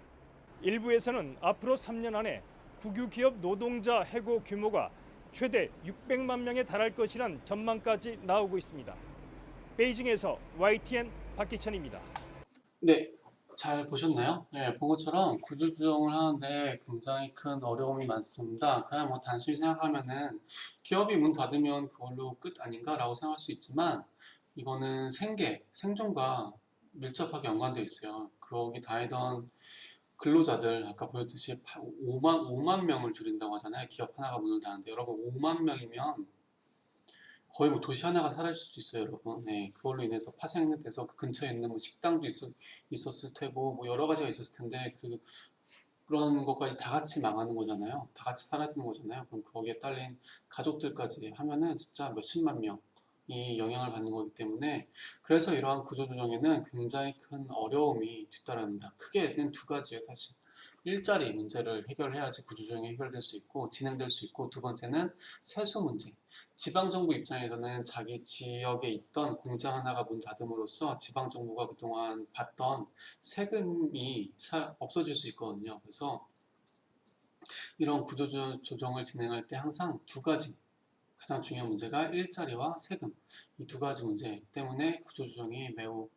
일부에서는 앞으로 3년 안에 국유 기업 노동자 해고 규모가 최대 600만 명에 달할 것이란 전망까지 나오고 있습니다. 베이징에서 YTN 박기천입니다. 네, 잘 보셨나요? 네, 본 것처럼 구조조정을 하는데 굉장히 큰 어려움이 많습니다. 그냥 뭐 단순히 생각하면은 기업이 문 닫으면 그걸로 끝 아닌가라고 생각할 수 있지만 이거는 생존과 밀접하게 연관되어 있어요. 거기 다니던 근로자들 아까 보였듯이 5만 명을 줄인다고 하잖아요. 기업 하나가 문을 닫는데 여러분 5만 명이면 거의 뭐 도시 하나가 사라질 수도 있어요, 여러분. 네, 그걸로 인해서 파생돼서 그 근처에 있는 뭐 식당도 있었을 테고 뭐 여러 가지가 있었을 텐데 그런 것까지 다 같이 망하는 거잖아요. 다 같이 사라지는 거잖아요. 그럼 거기에 딸린 가족들까지 하면은 진짜 몇십만 명이 영향을 받는 거기 때문에 그래서 이러한 구조조정에는 굉장히 큰 어려움이 뒤따릅니다. 크게는 두 가지예요, 사실. 일자리 문제를 해결해야지 구조조정이 해결될 수 있고 진행될 수 있고 두 번째는 세수 문제. 지방정부 입장에서는 자기 지역에 있던 공장 하나가 문 닫음으로써 지방정부가 그동안 받던 세금이 없어질 수 있거든요. 그래서 이런 구조조정을 진행할 때 항상 두 가지 가장 중요한 문제가 일자리와 세금 이 두 가지 문제 때문에 구조조정이 매우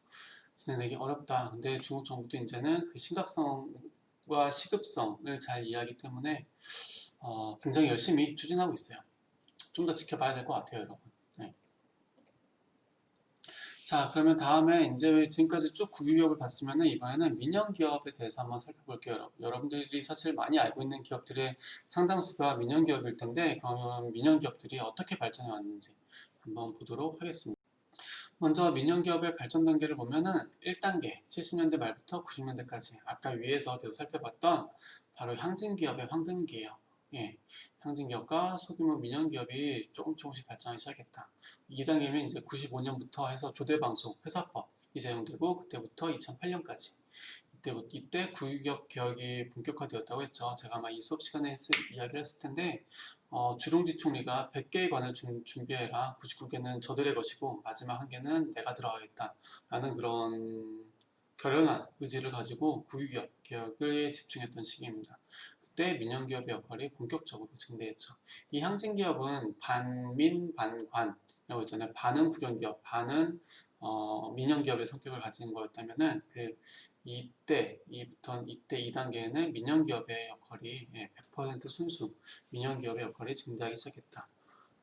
진행되기 어렵다. 근데 중국 정부도 이제는 그 심각성과 시급성을 잘 이해하기 때문에 굉장히 열심히 추진하고 있어요. 좀 더 지켜봐야 될 것 같아요, 여러분. 네. 자, 그러면 다음에 이제 지금까지 쭉 국유기업을 봤으면은 이번에는 민영기업에 대해서 한번 살펴볼게요. 여러분들이 사실 많이 알고 있는 기업들의 상당수가 민영기업일 텐데 그러면 민영기업들이 어떻게 발전해 왔는지 한번 보도록 하겠습니다. 먼저 민영기업의 발전 단계를 보면은 1단계 70년대 말부터 90년대까지 아까 위에서 계속 살펴봤던 바로 향진기업의 황금기예요. 예, 향진기업과 소규모 민영기업이 조금씩 발전하기 시작했다. 2단계면 이제 95년부터 해서 조대방송 회사법이 제정되고 그때부터 2008년까지 이때 국유기업 개혁이 본격화되었다고 했죠. 제가 아마 이 수업 시간에 이야기를 했을 텐데 주룽지 총리가 100개의 관을 준비해라. 99개는 저들의 것이고 마지막 한 개는 내가 들어가겠다 라는 그런 결연한 의지를 가지고 국유기업 개혁에 집중했던 시기입니다. 그때 민영기업의 역할이 본격적으로 증대했죠. 이 항진기업은 반민 반관이라고 했잖아요. 반은 국영기업, 반은 민영기업의 성격을 가진 거였다면은 이때 2단계에는 민영기업의 역할이 100% 순수 민영기업의 역할이 증대하기 시작했다.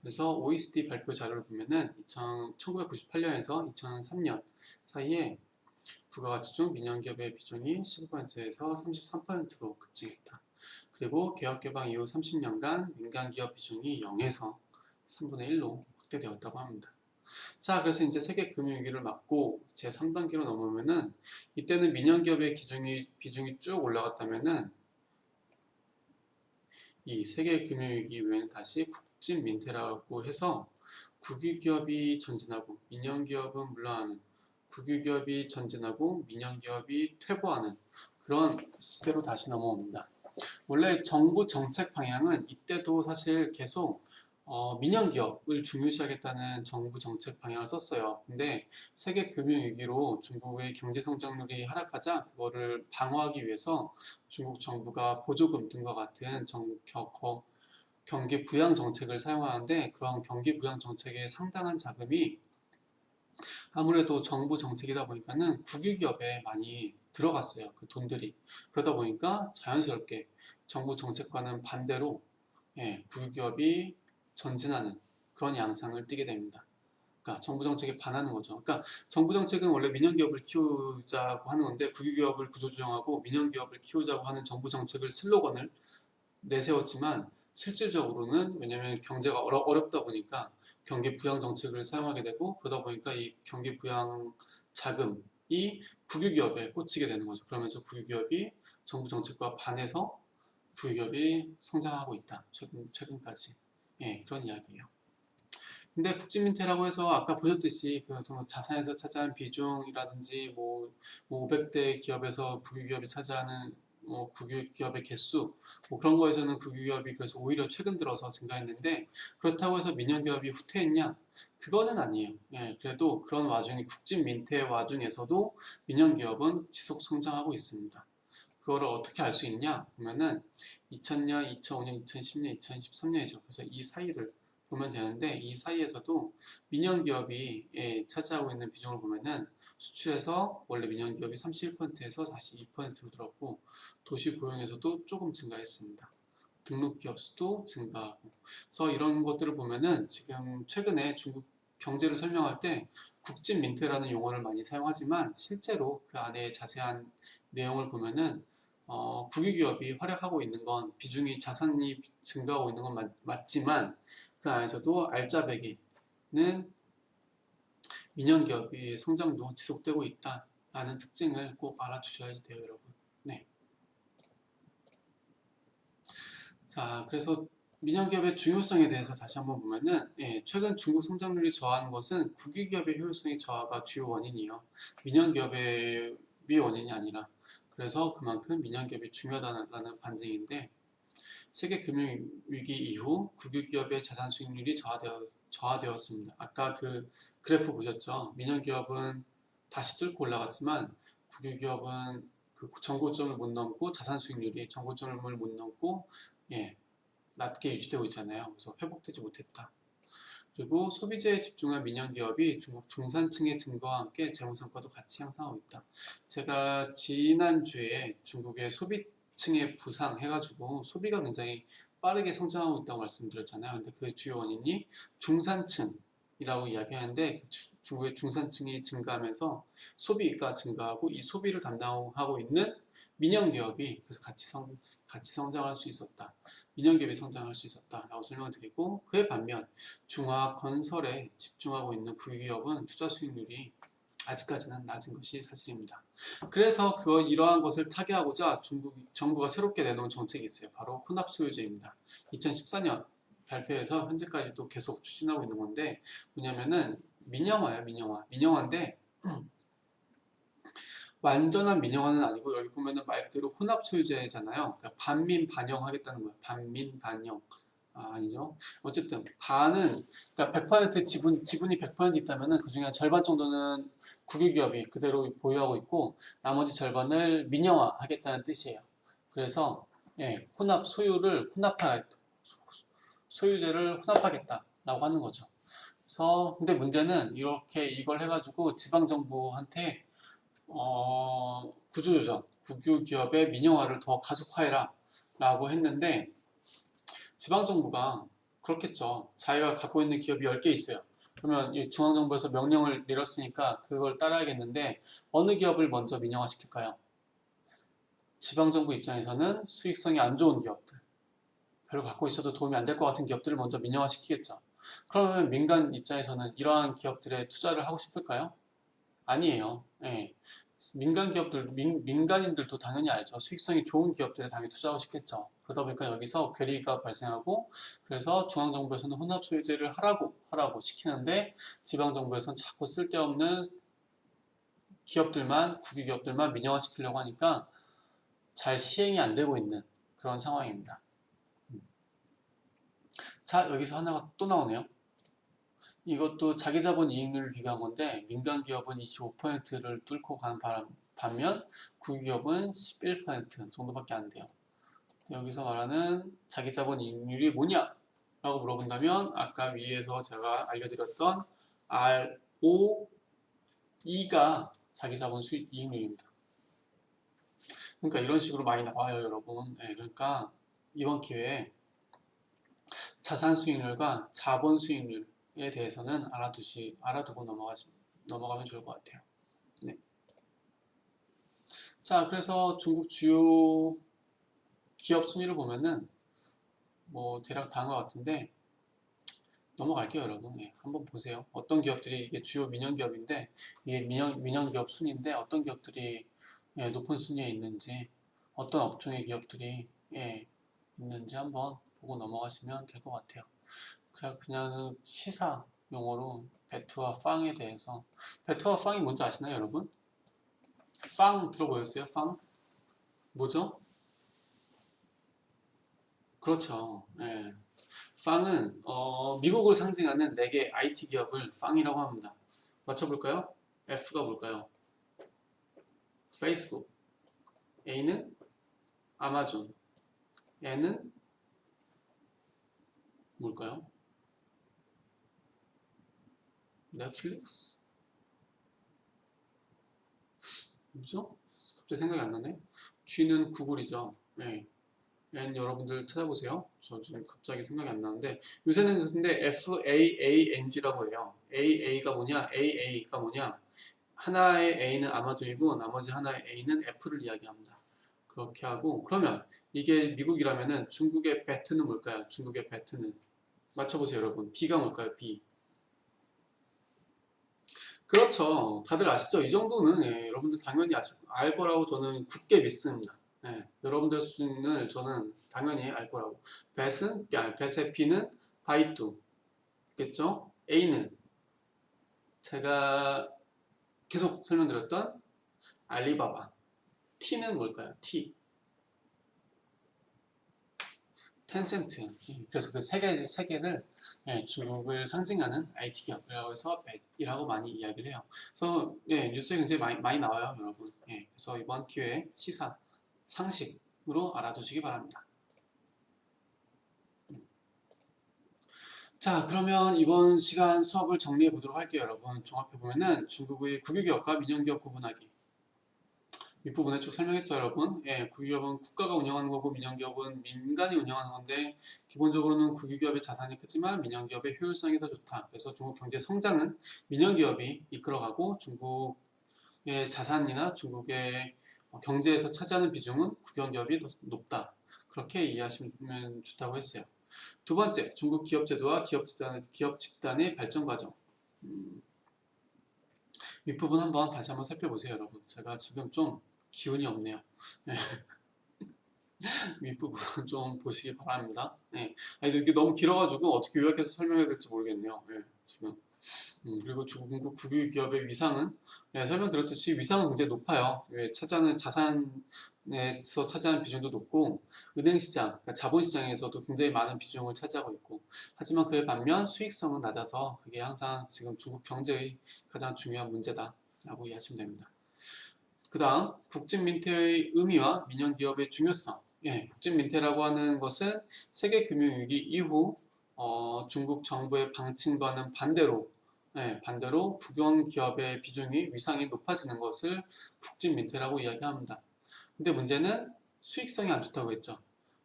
그래서 OECD 발표 자료를 보면은 1998년에서 2003년 사이에 부가가치 중 민영기업의 비중이 15%에서 33%로 급증했다. 그리고 개혁개방 이후 30년간 민간기업 비중이 0에서 3분의 1로 확대되었다고 합니다. 자, 그래서 이제 세계 금융위기를 맞고 제3단계로 넘어오면은 이때는 민영기업의 비중이 쭉 올라갔다면은 이 세계 금융위기 이후에는 다시 국진민퇴라고 해서 국유기업이 전진하고 민영기업은 물러나는, 국유기업이 전진하고 민영기업이 퇴보하는 그런 시대로 다시 넘어옵니다. 원래 정부 정책 방향은 이때도 사실 계속 민영기업을 중요시하겠다는 정부 정책 방향을 썼어요. 근데 세계 금융위기로 중국의 경제성장률이 하락하자 그거를 방어하기 위해서 중국 정부가 보조금 등과 같은 경기 부양 정책을 사용하는데, 그런 경기 부양 정책의 상당한 자금이 아무래도 정부 정책이다 보니까는 국유기업에 많이 들어갔어요. 그 돈들이. 그러다 보니까 자연스럽게 정부 정책과는 반대로 국유기업이 전진하는 그런 양상을 띠게 됩니다. 그러니까 정부 정책에 반하는 거죠. 그러니까 정부 정책은 원래 민영기업을 키우자고 하는 건데, 국유기업을 구조조정하고 민영기업을 키우자고 하는 정부 정책을 슬로건을 내세웠지만 실질적으로는, 왜냐하면 경제가 어렵다 보니까 경기 부양 정책을 사용하게 되고, 그러다 보니까 이 경기 부양 자금이 국유기업에 꽂히게 되는 거죠. 그러면서 국유기업이 정부 정책과 반해서 국유기업이 성장하고 있다. 최근까지. 그런 이야기예요. 근데 국진민퇴라고 해서 아까 보셨듯이 그래서 자산에서 차지하는 비중이라든지 500대 기업에서 국유기업이 차지하는 국유기업의 개수 그런 거에서는 국유기업이 그래서 오히려 최근 들어서 증가했는데, 그렇다고 해서 민영기업이 후퇴했냐? 그거는 아니에요. 그래도 그런 와중에 국진민퇴 와중에서도 민영기업은 지속 성장하고 있습니다. 그거를 어떻게 알 수 있냐? 보면은 2000년, 2005년, 2010년, 2013년이죠. 그래서 이 사이를 보면 되는데, 이 사이에서도 민영기업이 차지하고 있는 비중을 보면은 수출에서 원래 민영기업이 31%에서 42%로 들었고, 도시 고용에서도 조금 증가했습니다. 등록기업 수도 증가하고. 그래서 이런 것들을 보면은 지금 최근에 중국 경제를 설명할 때 국진민퇴라는 용어를 많이 사용하지만, 실제로 그 안에 자세한 내용을 보면은 국유기업이 활약하고 있는 건, 비중이 자산이 증가하고 있는 건 맞지만 그 안에서도 알짜배기는 민영기업의 성장도 지속되고 있다라는 특징을 꼭 알아주셔야지 돼요, 여러분. 네. 자, 그래서 민영기업의 중요성에 대해서 다시 한번 보면은 최근 중국 성장률이 저하하는 것은 국유기업의 효율성의 저하가 주요 원인이에요. 민영기업의 원인이 아니라. 그래서 그만큼 민영기업이 중요하다는 반증인데, 세계 금융위기 이후 국유기업의 자산 수익률이 저하되었습니다. 아까 그 그래프 보셨죠? 민영기업은 다시 뚫고 올라갔지만 국유기업은 그 전고점을 못 넘고, 자산 수익률이 전고점을 못 넘고 낮게 유지되고 있잖아요. 그래서 회복되지 못했다. 그리고 소비재에 집중한 민영기업이 중국 중산층의 증가와 함께 재무성과도 같이 향상하고 있다. 제가 지난주에 중국의 소비층의 부상 해가지고 소비가 굉장히 빠르게 성장하고 있다고 말씀드렸잖아요. 근데 그 주요 원인이 중산층이라고 이야기하는데, 그 중국의 중산층이 증가하면서 소비가 증가하고, 이 소비를 담당하고 있는 민영기업이 그래서 같이 성장할 수 있었다. 민영기업이 성장할 수 있었다라고 설명을 드리고, 그에 반면 중화 건설에 집중하고 있는 국유기업은 투자 수익률이 아직까지는 낮은 것이 사실입니다. 그래서 이러한 것을 타개하고자 중국 정부가 새롭게 내놓은 정책이 있어요. 바로 혼합소유제입니다. 2014년 발표해서 현재까지도 계속 추진하고 있는 건데, 뭐냐면은 민영화예요. 민영화인데 완전한 민영화는 아니고, 여기 보면은 말 그대로 혼합소유제잖아요. 그러니까 반민 반영 하겠다는 거예요. 반민 반영. 아니죠. 어쨌든 반은, 그러니까 100% 지분이 100% 있다면은 그 중에 절반 정도는 국유기업이 그대로 보유하고 있고, 나머지 절반을 민영화 하겠다는 뜻이에요. 그래서 예, 소유제를 혼합하겠다라고 하는 거죠. 그래서 근데 문제는 이렇게 이걸 해가지고 지방 정부한테 구조조정, 국유기업의 민영화를 더 가속화해라 라고 했는데 지방 정부가 그렇겠죠. 자기가 갖고 있는 기업이 10개 있어요. 그러면 이 중앙정부에서 명령을 내렸으니까 그걸 따라야겠는데 어느 기업을 먼저 민영화시킬까요? 지방정부 입장에서는 수익성이 안 좋은 기업들, 별로 갖고 있어도 도움이 안 될 것 같은 기업들을 먼저 민영화시키겠죠. 그러면 민간 입장에서는 이러한 기업들에 투자를 하고 싶을까요? 아니에요. 예. 민간인들도 당연히 알죠. 수익성이 좋은 기업들에 당연히 투자하고 싶겠죠. 그러다 보니까 여기서 괴리가 발생하고 그래서 중앙정부에서는 혼합소유제를 하라고 시키는데 지방정부에서는 자꾸 쓸데없는 국유기업들만 민영화시키려고 하니까 잘 시행이 안 되고 있는 그런 상황입니다. 자, 여기서 하나가 또 나오네요. 이것도 자기자본 이익률을 비교한 건데 민간 기업은 25%를 뚫고 간 반면 국유기업은 11% 정도밖에 안 돼요. 여기서 말하는 자기자본 이익률이 뭐냐? 라고 물어본다면 아까 위에서 제가 알려드렸던 ROE가 자기자본 수익 이익률입니다. 그러니까 이런 식으로 많이 나와요, 여러분. 네, 그러니까 이번 기회에 자산 수익률과 자본 수익률에 대해서는 알아두고 넘어가면 좋을 것 같아요. 네. 자, 그래서 중국 주요 기업 순위를 보면은 뭐 대략 다 한 것 같은데 넘어갈게요, 여러분. 네, 한번 보세요. 어떤 기업들이 이게 주요 민영기업인데 이게 민영기업 순위인데 어떤 기업들이 높은 순위에 있는지 어떤 업종의 기업들이 있는지 한번 보고 넘어가시면 될 것 같아요. 그냥 시사 용어로 베트와 팡에 대해서 베트와 팡이 뭔지 아시나요, 여러분? 팡 들어보셨어요? 팡? 뭐죠? 그렇죠. 예. 팡은 미국을 상징하는 4개 IT 기업을 팡이라고 합니다. 맞춰볼까요? F가 뭘까요? 페이스북, A는 아마존, N은 뭘까요? 넷플릭스? 뭐죠? 갑자기 생각이 안 나네. G는 구글이죠. 네. N 여러분들 찾아보세요. 저 지금 갑자기 생각이 안 나는데 요새는 근데 FAANG라고 해요. AA가 뭐냐? AA가 뭐냐? 하나의 A는 아마존이고 나머지 하나의 A는 애플을 이야기합니다. 그렇게 하고 그러면 이게 미국이라면은 중국의 배트는 뭘까요? 중국의 배트는 맞춰보세요, 여러분. B가 뭘까요? B. 그렇죠. 다들 아시죠? 이 정도는 여러분들 당연히 알 거라고 저는 굳게 믿습니다. 여러분들 수준을 저는 당연히 알 거라고. 뱃의 B는 바이두 겠죠? A는 제가 계속 설명드렸던 알리바바. T는 뭘까요? T. 텐센트. 그래서 그 세 개를 중국을 상징하는 IT 기업이라고 해서 뱃이라고 많이 이야기를 해요. 그래서 뉴스에 굉장히 많이 나와요, 여러분. 그래서 이번 기회에 시사, 상식으로 알아두시기 바랍니다. 자, 그러면 이번 시간 수업을 정리해 보도록 할게요, 여러분. 종합해 보면은 중국의 국유기업과 민영기업 구분하기. 윗부분에 쭉 설명했죠, 여러분. 국유기업은 국가가 운영하는 거고 민영기업은 민간이 운영하는 건데 기본적으로는 국유기업의 자산이 크지만 민영기업의 효율성이 더 좋다. 그래서 중국 경제 성장은 민영기업이 이끌어가고 중국의 자산이나 중국의 경제에서 차지하는 비중은 국영기업이 더 높다. 그렇게 이해하시면 좋다고 했어요. 두 번째, 중국 기업제도와 기업 집단의 발전 과정. 윗부분 다시 한번 살펴보세요, 여러분. 제가 지금 좀 기운이 없네요. 윗부분 좀 보시기 바랍니다. 이게 너무 길어가지고 어떻게 요약해서 설명해야 될지 모르겠네요. 지금. 그리고 중국 국유기업의 위상은 설명드렸듯이 위상은 굉장히 높아요. 자산에서 차지하는 비중도 높고 은행시장, 그러니까 자본시장에서도 굉장히 많은 비중을 차지하고 있고 하지만 그에 반면 수익성은 낮아서 그게 항상 지금 중국 경제의 가장 중요한 문제다 라고 이해하시면 됩니다. 그 다음 국진민퇴의 의미와 민영기업의 중요성. 국진민퇴라고 하는 것은 세계금융위기 이후 중국 정부의 방침과는 반대로 국영기업의 비중이 위상이 높아지는 것을 국진민퇴라고 이야기합니다. 근데 문제는 수익성이 안 좋다고 했죠.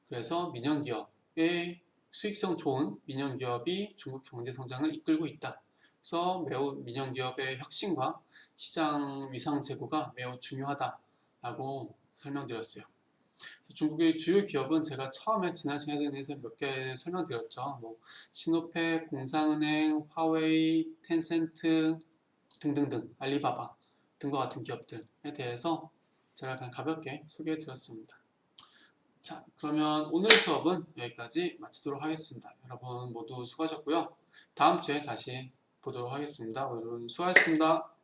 그래서 민영기업의 수익성 좋은 민영기업이 중국 경제성장을 이끌고 있다. 그래서 매우 민영기업의 혁신과 시장 위상 제고가 매우 중요하다라고 설명드렸어요. 중국의 주요 기업은 제가 처음에 지난 시간에서 몇 개 설명드렸죠. 시노펙, 공상은행, 화웨이, 텐센트 등등등, 알리바바 등과 같은 기업들에 대해서 제가 그냥 가볍게 소개해드렸습니다. 자, 그러면 오늘 수업은 여기까지 마치도록 하겠습니다. 여러분 모두 수고하셨고요. 다음 주에 다시 보도록 하겠습니다. 여러분 수고하셨습니다.